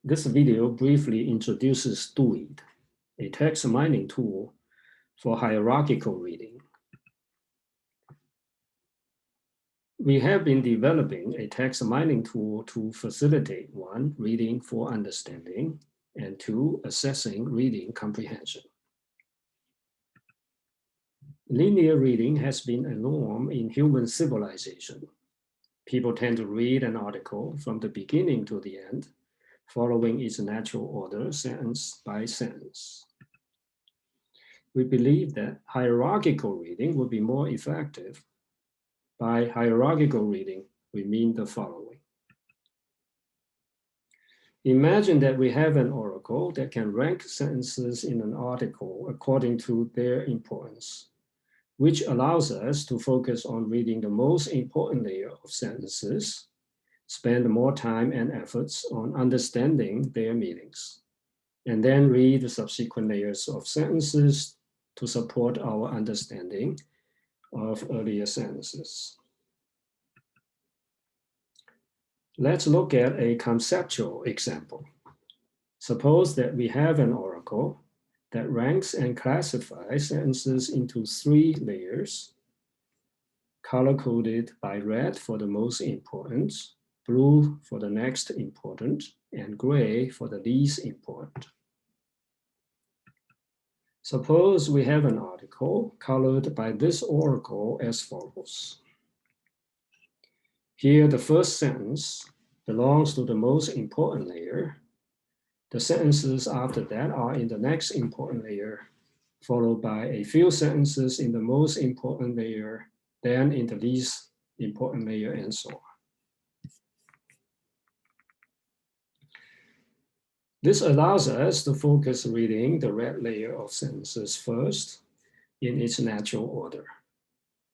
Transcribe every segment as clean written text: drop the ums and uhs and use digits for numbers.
This video briefly introduces Dooyeed, a text mining tool for hierarchical reading. We have been developing a text mining tool to facilitate 1, reading for understanding, and 2, assessing reading comprehension. Linear reading has been a norm in human civilization. People tend to read an article from the beginning to the end, following its natural order, sentence by sentence. We believe that hierarchical reading would be more effective. By hierarchical reading, we mean the following. Imagine that we have an oracle that can rank sentences in an article according to their importance, which allows us to focus on reading the most important layer of sentences, spend more time and efforts on understanding their meanings, and then read the subsequent layers of sentences to support our understanding of earlier sentences. Let's look at a conceptual example. Suppose that we have an oracle that ranks and classifies sentences into 3 layers, color-coded by red for the most important, blue for the next important, and gray for the least important. Suppose we have an article colored by this oracle as follows. Here, the first sentence belongs to the most important layer. The sentences after that are in the next important layer, followed by a few sentences in the most important layer, then in the least important layer, and so on. This allows us to focus reading the red layer of sentences first in its natural order.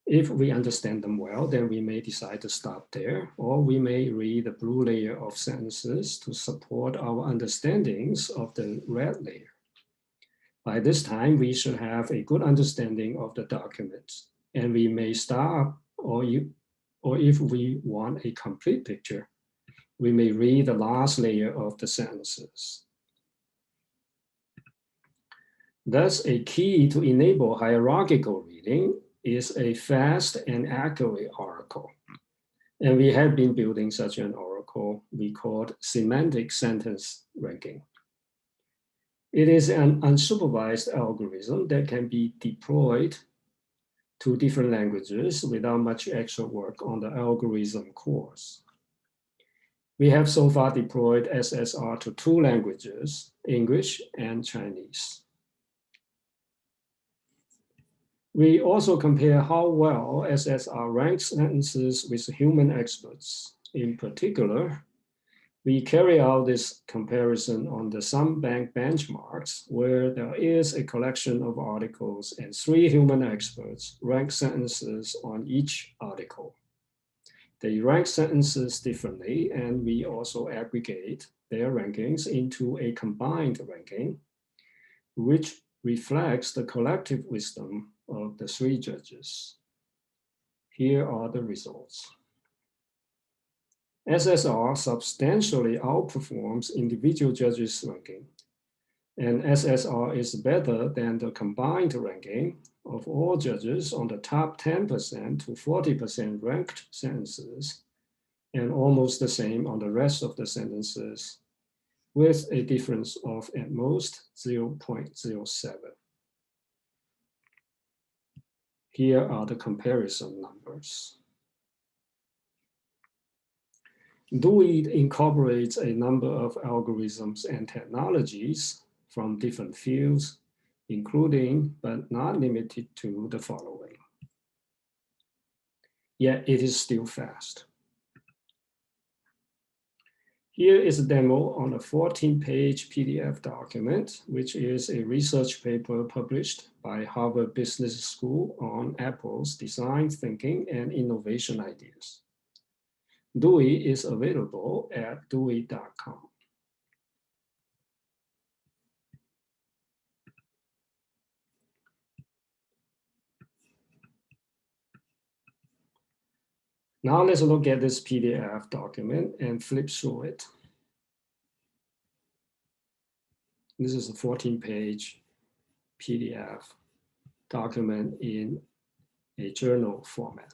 If we understand them well, then we may decide to stop there, or we may read the blue layer of sentences to support our understandings of the red layer. By this time, we should have a good understanding of the document, and we may stop, or if we want a complete picture, we may read the last layer of the sentences. Thus, a key to enable hierarchical reading is a fast and accurate oracle. And we have been building such an oracle we called semantic sentence ranking. It is an unsupervised algorithm that can be deployed to different languages without much extra work on the algorithm cores. We have so far deployed SSR to 2 languages, English and Chinese. We also compare how well SSR ranks sentences with human experts. In particular, we carry out this comparison on the SumBank benchmarks, where there is a collection of articles and 3 human experts rank sentences on each article. They rank sentences differently, and we also aggregate their rankings into a combined ranking, which reflects the collective wisdom of the 3 judges. Here are the results. SSR substantially outperforms individual judges' ranking, and SSR is better than the combined ranking of all judges on the top 10% to 40% ranked sentences, and almost the same on the rest of the sentences, with a difference of at most 0.07. Here are the comparison numbers. Dooyeed incorporates a number of algorithms and technologies from different fields, including but not limited to the following. Yet it is still fast. Here is a demo on a 14-page PDF document, which is a research paper published by Harvard Business School on Apple's design thinking and innovation ideas. Dooyeed is available at dooyeed.com. Now let's look at this PDF document and flip through it. This is a 14-page PDF document in a journal format.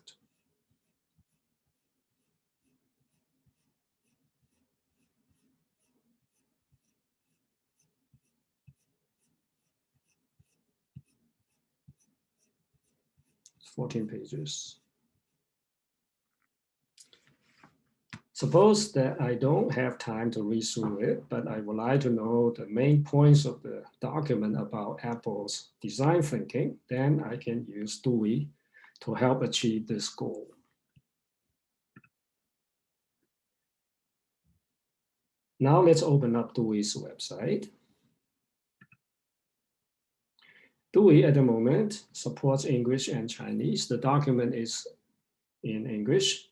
It's 14 pages. Suppose that I don't have time to read through it, but I would like to know the main points of the document about Apple's design thinking, then I can use Dooyeed to help achieve this goal. Now let's open up Dooyeed's website. Dooyeed at the moment supports English and Chinese. The document is in English,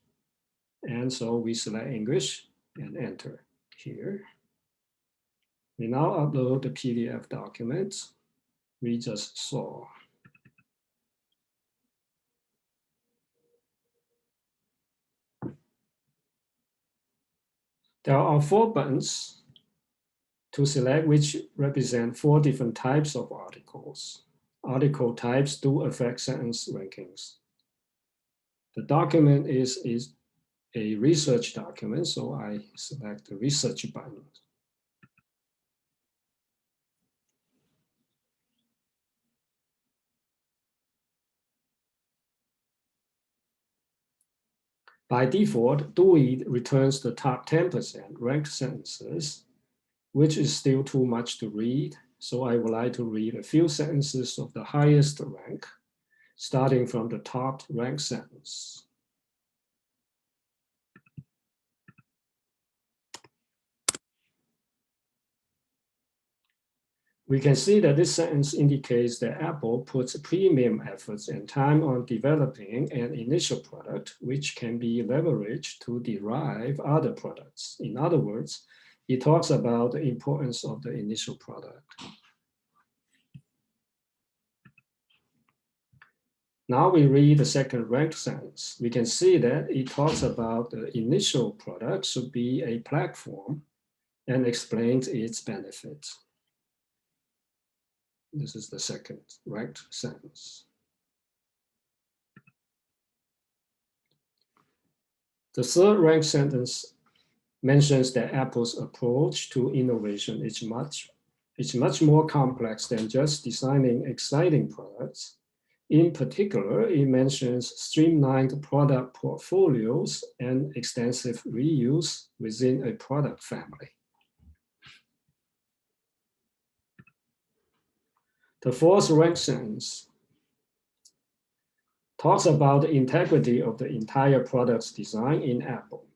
and so we select English and enter here. We now upload the PDF document we just saw. There are 4 buttons to select, which represent 4 different types of articles. Article types do affect sentence rankings. The document is a research document, so I select the research button. By default, Dooyeed returns the top 10% ranked sentences, which is still too much to read. So I would like to read a few sentences of the highest rank, starting from the top ranked sentence. We can see that this sentence indicates that Apple puts premium efforts and time on developing an initial product, which can be leveraged to derive other products. In other words, it talks about the importance of the initial product. Now we read the second ranked sentence. We can see that it talks about the initial product should be a platform and explains its benefits. This is the second ranked sentence. The third ranked sentence mentions that Apple's approach to innovation is much more complex than just designing exciting products. In particular, it mentions streamlined product portfolios and extensive reuse within a product family. The fourth ranked sentence talks about the integrity of the entire product's design in Apple,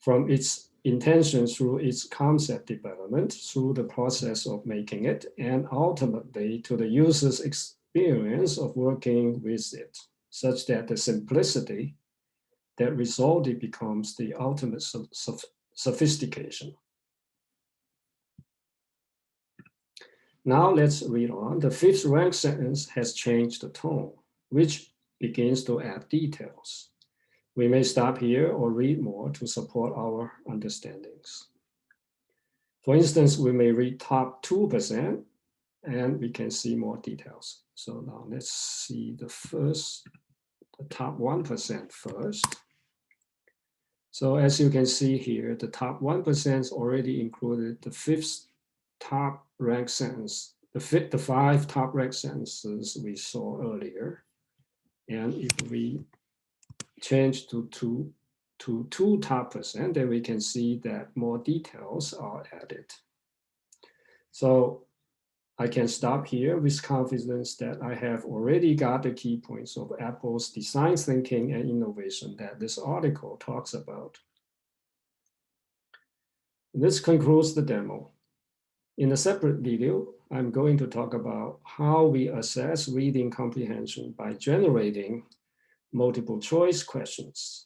from its intention through its concept development, through the process of making it, and ultimately to the user's experience of working with it, such that the simplicity that resulted becomes the ultimate sophistication. Now let's read on. The fifth ranked sentence has changed the tone, which begins to add details. We may stop here or read more to support our understandings. For instance, we may read top 2% and we can see more details. So now let's see the top 1% first. So as you can see here, the top 1% already included the fifth top ranked sentence, the 5 top ranked sentences we saw earlier. And if we change to 2 top percent, then we can see that more details are added. So I can stop here with confidence that I have already got the key points of Apple's design thinking and innovation that this article talks about. This concludes the demo. In a separate video, I'm going to talk about how we assess reading comprehension by generating multiple choice questions.